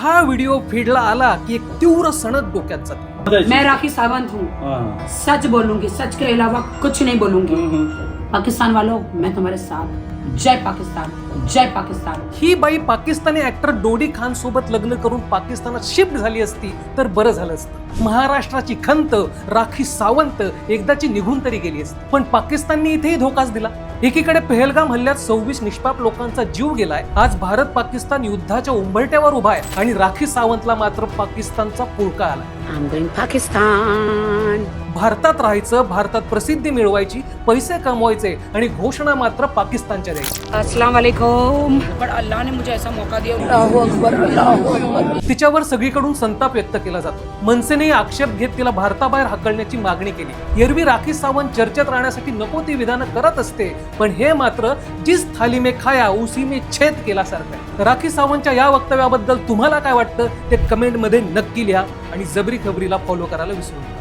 हा व्हिडिओ फीडला आला की एक तीव्र सणक डोक्यात जाते. मैं राखी सावंत हूँ, सच बोलूंगी, सच के अलावा कुछ नहीं बोलूंगी. पाकिस्तान वालों, मैं तुम्हारे साथ. जय पाकिस्तान, जय पाकिस्तान. ही बाई पाकिस्तानी ऍक्टर डोडी खान सोबत लग्न करून पाकिस्तानात शिफ्ट झाली असती तर बरं झालं असतं. महाराष्ट्राची खंत राखी सावंत एकदाची निघून तरी गेली असती. पण पाकिस्तानने इथेही धोकाच दिला. एकीकडे पहलगाम हल्ल्यात 26 निष्पाप लोकांचा जीव गेलाय. आज भारत पाकिस्तान युद्धाच्या उंबरठ्यावर उभा आहे आणि राखी सावंतला मात्र पाकिस्तानचा पुळका आला. पाकिस्तान. भारतात राहायचं, भारतात प्रसिद्धी मिळवायची, पैसे कमवायचे आणि घोषणा मात्र पाकिस्तानच्या द्यायची. अस्सलाम वालेकुम. पण अल्लाह ने मुझे ऐसा मौका दिया. अल्लाहू अकबर, अल्लाहू अकबर. तिच्यावर सगळीकडून संताप व्यक्त केला जातो. मनसेने आक्षेप घेत तिला भारताबाहेर हाकलण्याची मागणी केली. एरवी राखी सावंत चर्चेत राहण्यासाठी नको ती विधानं करत असते, पण हे मात्र जिस थाली में खाया उसी में छेद केल्यासारखं आहे. राखी सावंतच्या या वक्तव्याबद्दल तुम्हाला काय वाटतं ते कमेंट मध्ये नक्की लिहा आणि जबरी खबरीला फॉलो करायला विसरू नका.